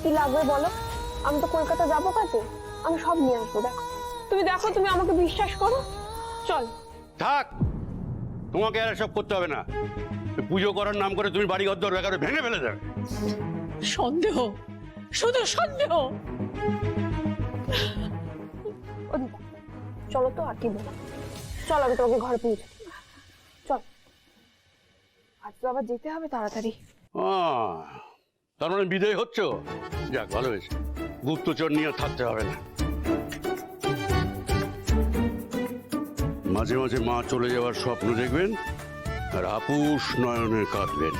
কি লাগবে বলো? আমি তো কলকাতা যাবো কাজে, আমি সব নিয়ে আসবো। দেখো তুমি, দেখো তুমি আমাকে বিশ্বাস করো। চল। থাক, তোমাকে আর সব করতে হবে না। পুজো করার নাম করে তুমি বাড়ি ঘর দরকার ভেঙে ফেলে দেবে। সন্দেহ, শুধু সন্দেহ। ও দিদা, চলো তো, আর কি বলো? চল, আমি তোমাকে ঘরে পৌঁছে দেব। চল, আজ তো আবার যেতে হবে তাড়াতাড়ি। তার মানে বিদায় হচ্ছ? যাক, ভালো হয়েছে। গুপ্তচর নিয়ে থাকতে হবে না। মাঝে মাঝে মা চলে যাওয়ার স্বপ্ন দেখবেন আর আপুস নয়নে কাঁদবেন।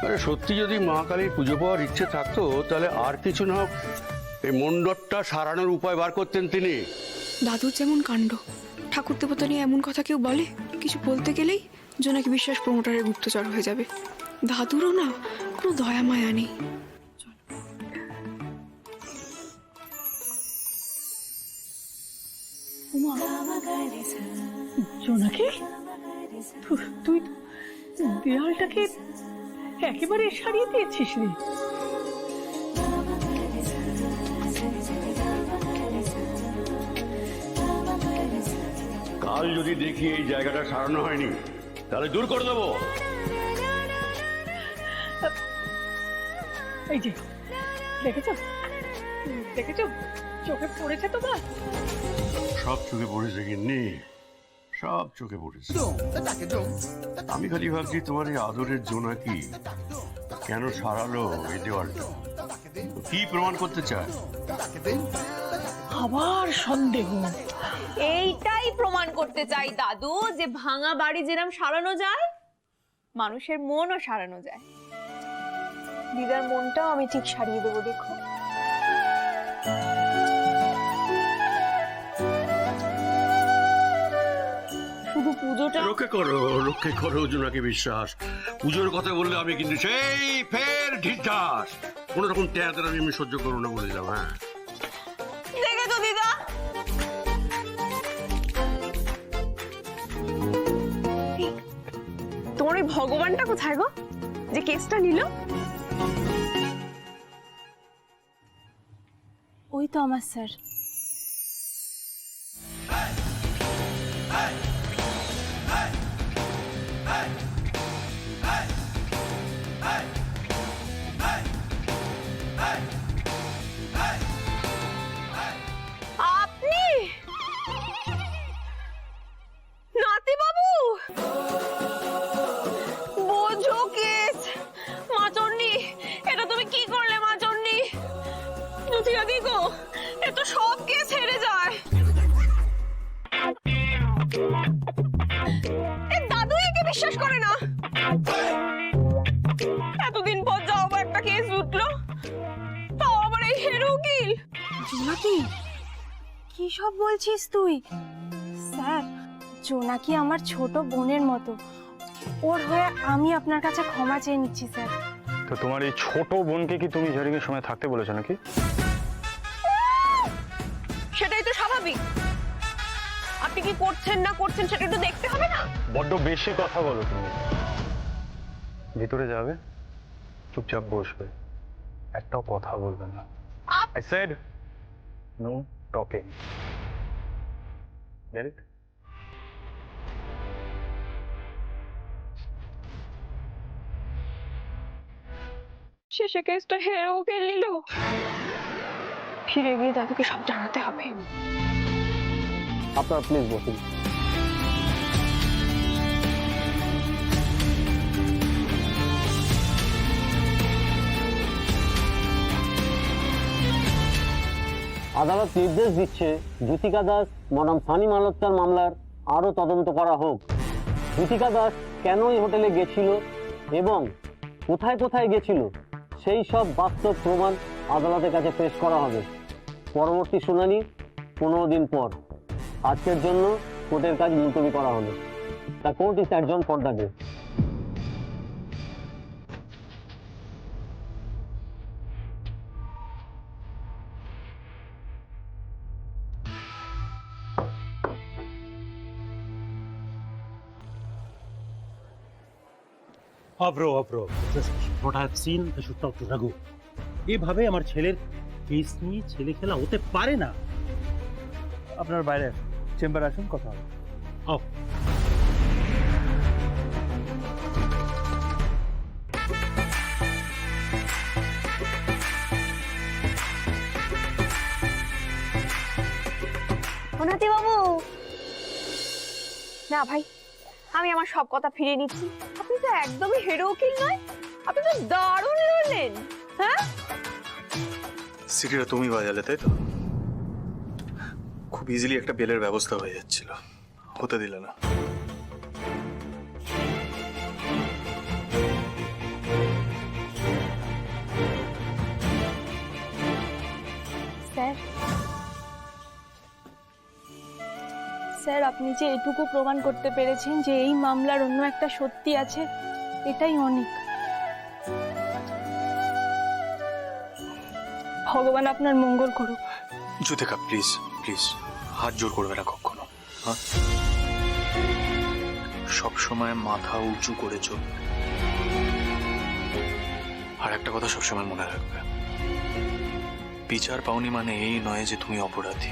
আরে সত্যি যদি মা কালীর পুজো পাওয়ার ইচ্ছে থাকতো, তাহলে আর কিছু না হোক এই মণ্ডপটা সারানোর উপায় বার করতেন তিনি। দাদুর যেমন কাণ্ড, ঠাকুর দেবতা নিয়ে এমন কথা কেউ বলে, কিছু বলতে গেলেই জোনাকি বিশ্বাস প্রমোটারের গুপ্তচর হয়ে যাবে। দাদুরও না কোনো দয়া মায়া নেই। জোনাকি, তুই দেয়ালটাকে একেবারে সারিয়ে দিয়েছিস রে। কাল যদি দেখি এই জায়গাটা সারানো হয়নি, তাহলে দূর করে দেবো। এই যে দেখেছো, দেখেছো, চোখে পড়েছে তোমার? সব চোখে পড়েছে গিন্নি, সব চোখে পড়েছে। আমি খালি ভাবছি তোমার এই আদরের জোনাকি কেন সারালো এই দেওয়ালটা, কি প্রমাণ করতে চায়? আবার সন্দেহ। এইটাই প্রমাণ করতে চাই দাদু, যে ভাঙা বাড়ি যেরকম সারানো যায়, মানুষের মনও সারানো যায়। দিদার মনটাও আমি ঠিক সারিয়ে দেবো, দেখো। শুধু পুজোটা রক্ষে করো জোনাকি বিশ্বাস। পুজোর কথা বললে আমি কিন্তু সেই ফের ঢিঢাস। কোন রকম তেয়াদের আমি সহ্য করবো না বলে দিলাম। হ্যাঁ, দেখেছো দিদা, তোমার ওই ভগবানটা কোথায় গো, যে কেসটা নিল? ওই তো আমার স্যার। আপনি নাতি বাবু? বোঝো কেস। মাচন্ডি, এটা তুমি কি করলে মাচন্ডি? বুঝিয়া দি গো, এ তো সব কেস হেরে যায়। এ দাদু একে বিশ্বাস করে না। এতদিন পর যাও একটা কেস উঠলো, তাও আবার এই হেরো উকিল। জোনাকি, কি সব বলছিস তুই? স্যার, জোনাকি আমার ছোট বোনের মতো। ওর হয়ে আমি আপনার কাছে ক্ষমা চেয়ে নিচ্ছি স্যার। তো তোমার এই ছোট বোনকে কি তুমি হিয়ারিং এর সময় থাকতে বলেছো নাকি? সেটাই তো স্বাভাবিক। আপনি কি করছেন না করছেন সেটা একটু দেখতে হবে না? বড্ড বেশি কথা বলো তুমি। ভিতরে যাবে, চুপচাপ বসবে, একটাও কথা বলবে না। I said no talking. Get it? শেষে কেসটা হেরে ওকে নিল। ফিরে গিয়ে দাদুকে সব জানাতে হবে। আপনারা প্লিজ বসুন। আদালত নির্দেশ দিচ্ছে জ্যোতিকা দাস মডাম সানি মালহোত্রার মামলার আরও তদন্ত করা হোক। জ্যোতিকা দাস কেন এই হোটেলে গেছিল এবং কোথায় কোথায় গেছিল, সেই সব বাস্তব প্রমাণ আদালতের কাছে পেশ করা হবে। পরবর্তী শুনানি 15 দিন পর। আজকের জন্য কোর্টের কাজ মুলতবি করা হলো। The court is adjourned for the day. Bro. What I have seen, I should talk to Raghu. এভাবে আমার ছেলের কেস নিয়ে ছেলে খেলা হতে পারে না। আপনার বাইরে চেম্বার আসুন, কথা হবে। আও। অনাতি বাবু, না ভাই, আমি আমার সব কথা ফিরিয়ে নিচ্ছি। আপনি তো একদমই হিরো উকিল নয়, আপনি তো দারুণ লড়লেন। হ্যাঁ, সিটিটা তুমি বাজালে, তাই তো? খুব ইজিলি একটা বেলের ব্যবস্থা হয়ে যাচ্ছিল, হতে দিলে না। স্যার, স্যার আপনি যে এটুকু প্রমাণ করতে পেরেছেন যে এই মামলার অন্য একটা সত্যি আছে, এটাই অনেক। ভগবান আপনার মঙ্গল করুক। জুতেকা, প্লিজ প্লিজ, হাত জোর করবে না কখনো। হ্যাঁ, সবসময় মাথা উঁচু করে চলবে। আর একটা কথা সবসময় মনে রাখবে, বিচার পাওনি মানে এই নয় যে তুমি অপরাধী।